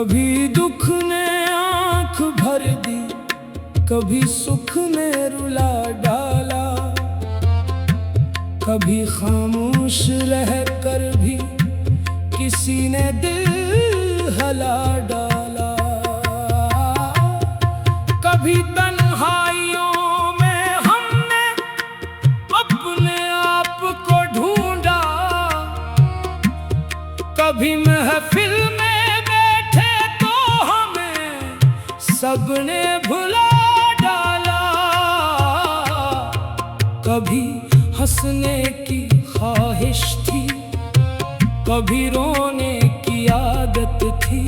कभी दुख ने आंख भर दी, कभी सुख ने रुला डाला। कभी खामोश रह कर भी किसी ने दिल हला डाला। कभी तन्हाइयों में हमने अपने आप को ढूंढा, कभी महफिल में बैठे तो हमें सबने भुला डाला। कभी हंसने की ख्वाहिश थी, कभी रोने की आदत थी।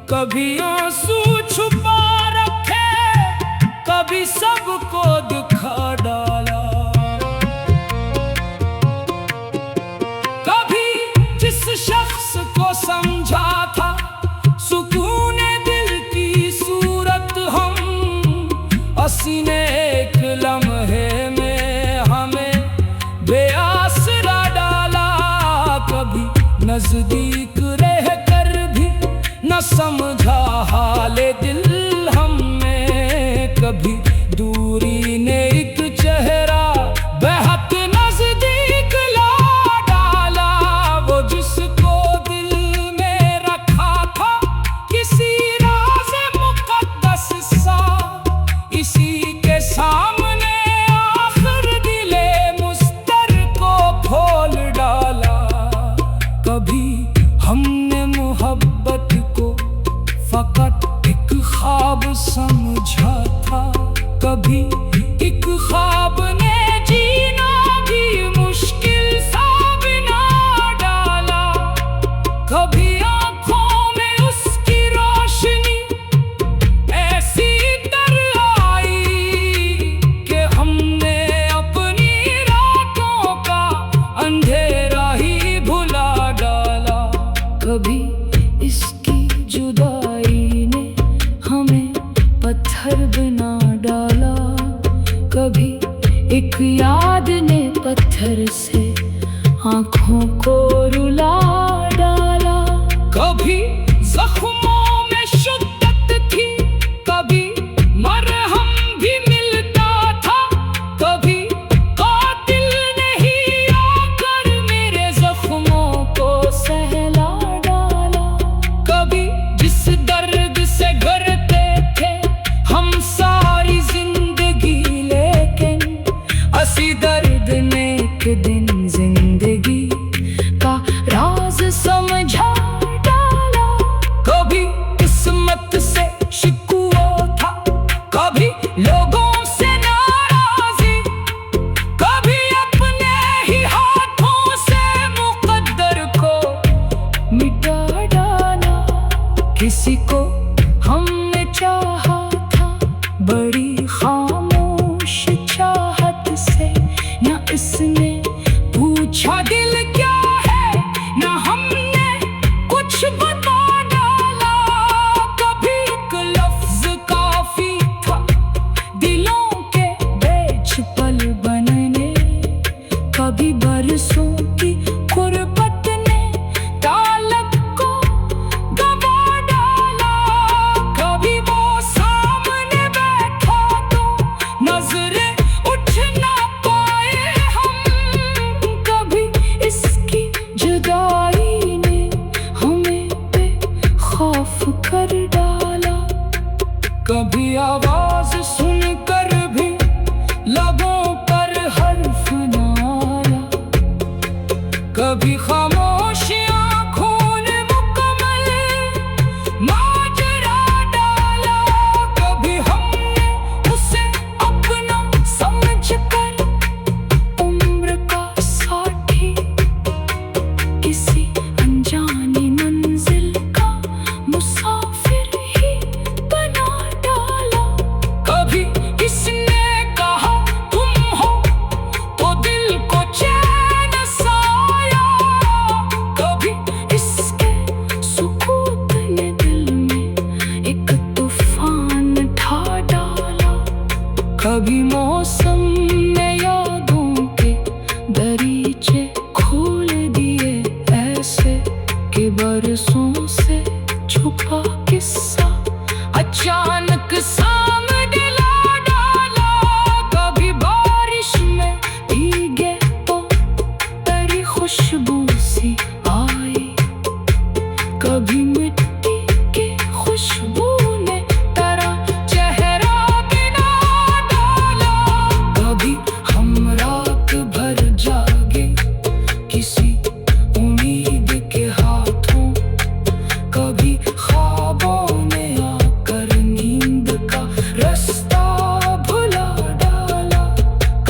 कभी आंसू छुपा रखे, कभी सबको दिखा डाला। कभी जिस शख्स को समझा था सुकून दिल की सूरत हम, हंसने एक लम्हे में हमें बेआसरा डाला। कभी नजदीक रह कर भी न समझा हाले दिल हमने। कभी दूरी ने एक चेहरा बेहद नजदीक ला डाला। वो जिसको दिल में रखा था किसी राज़ मुक़द्दस सा, इसी के सामने आखिर दिले मुस्तर को खोल डाला। कभी हमने मोहब्बत को फकत एक ख्वाब समझा था, कभी एक ख्वाब ने जीना भी मुश्किल सा बना डाला। कभी आँखों में उसकी रोशनी ऐसी तर आई कि हमने अपनी रातों का अंधेरा ही भुला डाला। कभी इसकी जुदाई ने हमें पत्थर बना डाला, कभी एक याद ने पत्थर से आँखों को रुला डाला। कभी जख्मों में शिद्दत थी, कभी मरहम भी मिलता था। कभी कातिल ने ही आकर मेरे जख्मों को सहला डाला। कभी जिस दर्द से डरते थे हम सारी जिंदगी, लेकिन असी दर्द ने एक दिन जिंदगी का राज समझा डाला। कभी किस्मत से शिकवा था, कभी लोगों से नाराजी, कभी अपने ही हाथों से मुकद्दर को मिटा डाला। किसी को हमने चाहा था बड़ी खामोश चाहत से, न इसने पूछा दिल क्या है, न हमने कुछ बता डाला। कभी एक लफ्ज काफी था दिलों के बेचपल बनने, कभी बरसों की गुर्बत ने ताल्लुक को गवा डाला। कभी वो सामने बैठा तो नजरें उठ ना पाए हम, कभी इसकी जुदाई ने हमें बेखौफ कर डाला। कभी आवाज सुनकर भी लबों पर हर्फ न आया, कभी खामोशियां खून मुकम्मल माजरा डाला। कभी हमने उसे अपना समझकर उम्र का साथी किसी अनजानी मंजिल का मुसाफिर ही बना डाला। कभी किसने कहा तुम हो तो दिल को चैन साया, कभी इसके सुकूत ने दिल में एक तूफान ढा डाला। कभी मौसम ने यादों के दरीचे खोल दिए ऐसे कि बरसों से छुपा किस्सा अचानक सामने ला डाला। कभी बारिश में भीगे तो तेरी खुशबू सी आई, कभी मिट्टी की खुशबू ने तेरा चेहरा बिना डाला। कभी हम रात भर जागे किसी उम्मीद के हाथों, कभी ख्वाबों में आकर नींद का रास्ता भुला डाला।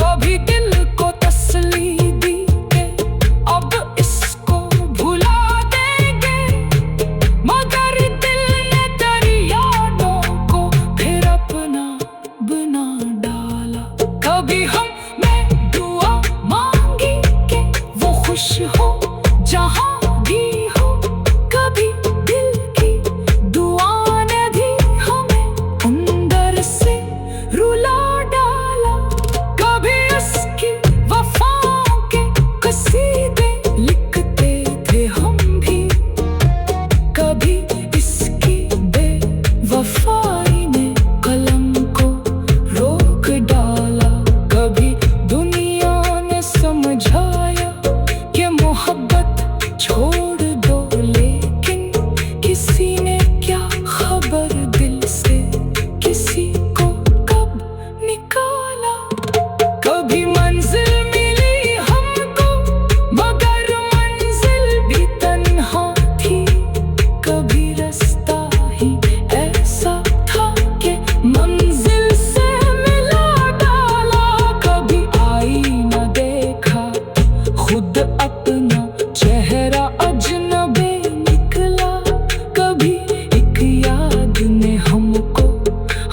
कभी दिल को तसल्ली दी के अब इसको भुला देंगे, मगर दिल ने तेरी यादों को फिर अपना बना डाला। कभी हमने दुआ मांगी कि वो खुश हो जहाँ भी हो, कभी दिल की दुआ ने भी हमें अंदर से रुला डाला। कभी उसकी वफाओं के कसीदे लिखते थे हम भी, कभी इसकी बेवफाई ने कलम को रोक डाला। कभी दुनिया ने समझाया कि मोहब्बत छोड़ दो, लेकिन किसी ने क्या खबर दिल से किसी को कब निकाला। कभी मंजिल मिली हमको मगर मंजिल भी तन्हा थी, कभी रास्ता ही ऐसा था कि मंजिल से मिला डाला। कभी आईना देखा खुद अपना चेहरा अजनबी निकला, कभी एक याद ने हमको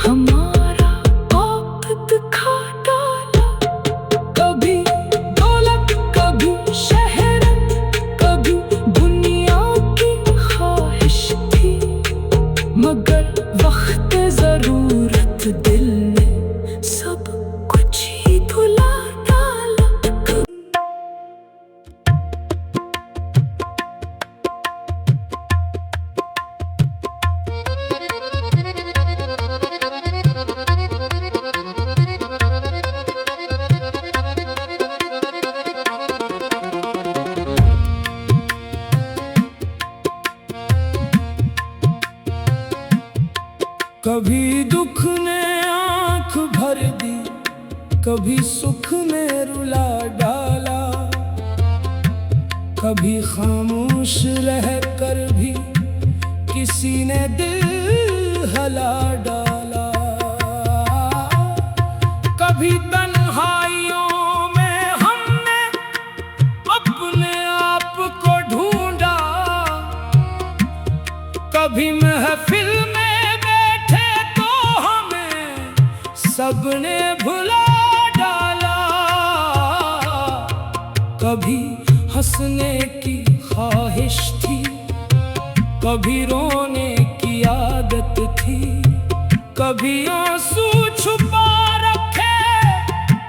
हमारा आप दिखा डाला। कभी दौलत कभी शहरत कभी दुनिया की ख्वाहिश थी, मगर वक्त जरूरत दिल ने सब कुछ ही भुला डाला। कभी दुख ने आंख भर दी, कभी सुख ने रुला डाला। कभी खामोश रह कर भी किसी ने दिल हला डाला। कभी तन्हाइयों में हमने अपने आप को ढूंढा, कभी महफिल में सबने भुला डाला। कभी हंसने की ख्वाहिश थी, कभी रोने की आदत थी, कभी आंसू छुपा रखे,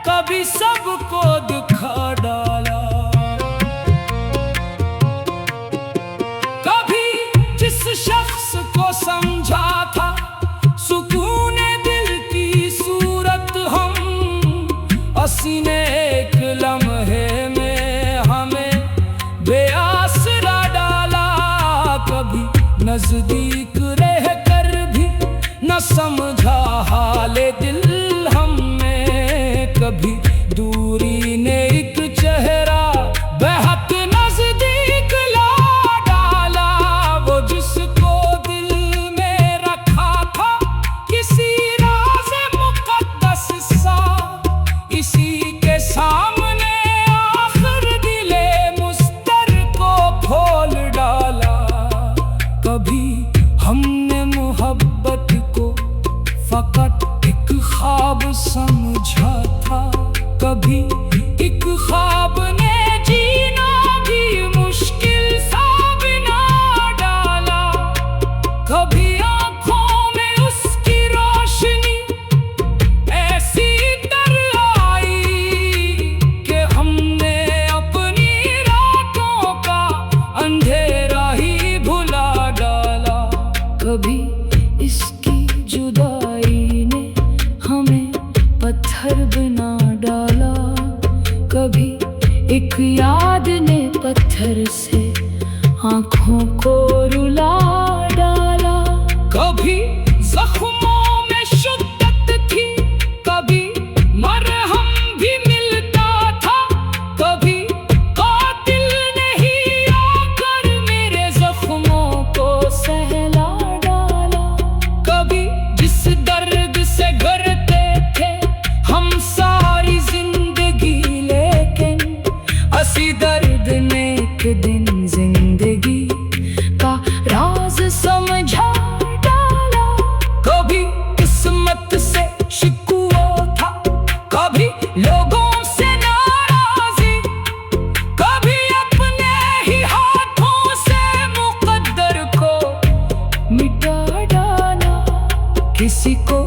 कभी सबको दिखा डाला। कभी जिस शख्स को समझा था सुकून हंसी ने एक लम्हे में हमें बेआसरा डाला। कभी नजदीक रह कर भी न समझा हाले दिल हमने, कभी दूरी ने एक चेहरा बेहद नजदीक ला डाला। वो जिसको दिल में रखा था किसी राज़ मुक़द्दस सा, इसी के सामने आखिर दिले मुस्तर को खोल डाला। कभी हमने मोहब्बत को फकत एक ख्वाब समझा था, कभी एक ख्वाब ने जीना भी मुश्किल सा बना डाला। कभी आँखों में उसकी रोशनी ऐसी याद ने पत्थर से आँखों को रुला डाला। कभी जख्मों में शिद्दत थी, कभी मरहम भी मिलता था, कभी कातिल ने ही आकर मेरे जख्मों को सहला डाला। कभी जिस दर्द से डरते थे हम सारी जिंदगी, लेकिन असी दर्द ने एक दिन जिंदगी का राज समझा डाला। कभी किस्मत से शिकवा था, कभी लोगों से नाराजी, कभी अपने ही हाथों से मुकद्दर को मिटा डाला। किसी को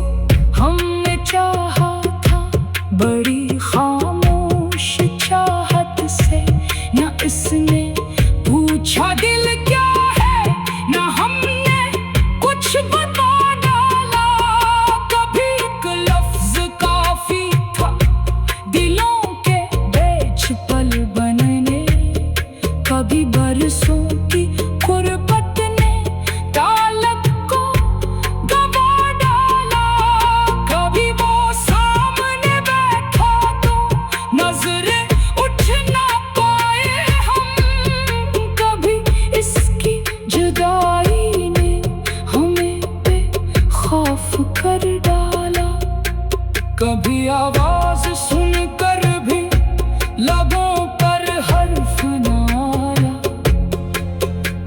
हमने चाहा था बड़ी खामोश चाहत से, न इसने पूछा दिल क्या है, न हमने कुछ बता डाला। कभी एक लफ्ज काफी था दिलों के बेच पल बनने, कभी बरसों की गुर्बत ने तालक को गवा डाला। कभी वो सामने बैठा तो नजरें उठ ना पाए हम, कभी इसकी जुदाई ने हमें बेखौफ कर डाला। कभी आवाज सुनकर भी लबों पर हर्फ न आया,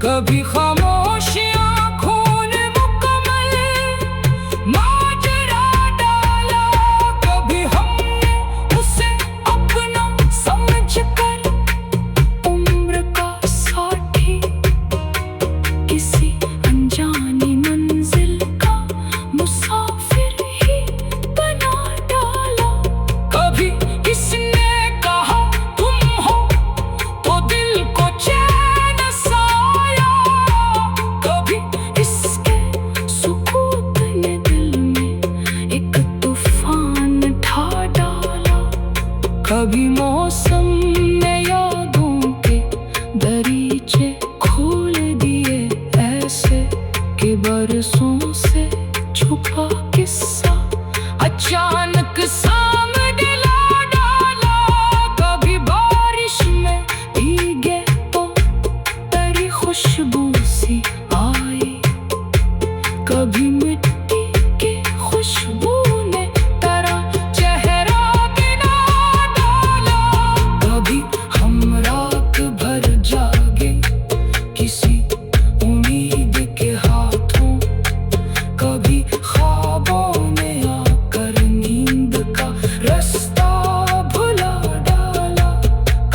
कभी खामोशियां खून मुकम्मल माजरा डाला। कभी हमने उसे अपना समझकर उम्र का साथी किसी अनजानी मंजिल का मुसाफिर ही बना डाला। कभी किसने कहा तुम हो तो दिल को चैन साया, कभी इसके सुकूत ने दिल में एक तूफान ढा डाला। कभी मौसम ने यादों के दरीचे खोल दिए ऐसे कि बरसों से छुपा किस्सा अचानक सामने ला डाला। कभी बारिश में भीगे तो तेरी खुशबू सी आई, कभी मिट्टी की खुशबू ने तेरा चेहरा बिना डाला। कभी हम रात भर जागे किसी उम्मीद के हाथों, कभी ख्वाबों में आकर नींद का रास्ता भुला डाला।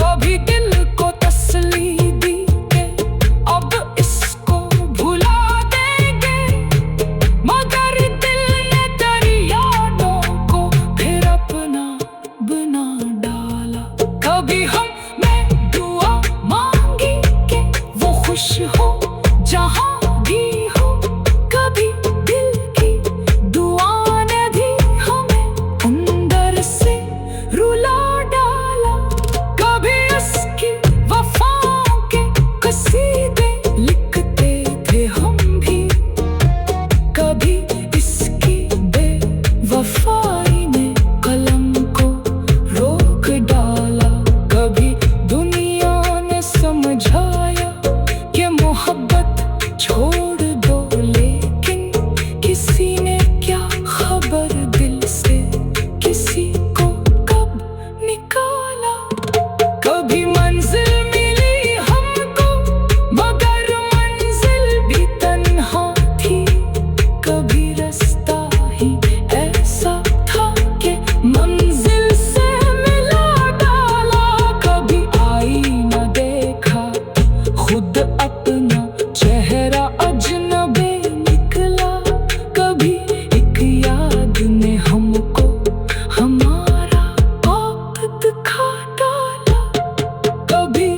कभी दिल को तसल्ली दी के अब इसको भुला देंगे, मगर दिल ने तेरी यादों को फिर अपना बना डाला। कभी हमने दुआ मांगी कि वो खुश हो जहाँ भी हो, कभी दिल की दुआ ने भी हमें अंदर से रुला डाला। कभी उसकी वफाओं के कसीदे लिखते थे हम भी, कभी इसकी बेवफाई ने कलम को रोक डाला। कभी दुनिया ने समझाया कि मोहब्बत छोड़ दो, लेकिन किसी ने क्या खबर दिल से किसी को कब निकाला। कभी मंजिल मिली हमको मगर मंजिल भी तन्हा थी, कभी रास्ता ही ऐसा था कि मंजिल से मिला डाला। कभी आईना देखा खुद अपना चेहरा अजनबी निकला, कभी एक याद ने हमको हमारा औक़ दिखा डाला। कभी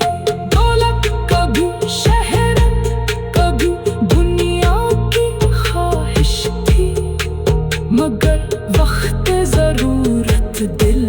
दौलत, कभी शहरत, कभी दुनिया की ख्वाहिश थी, मगर वक्त ज़रूरत दिल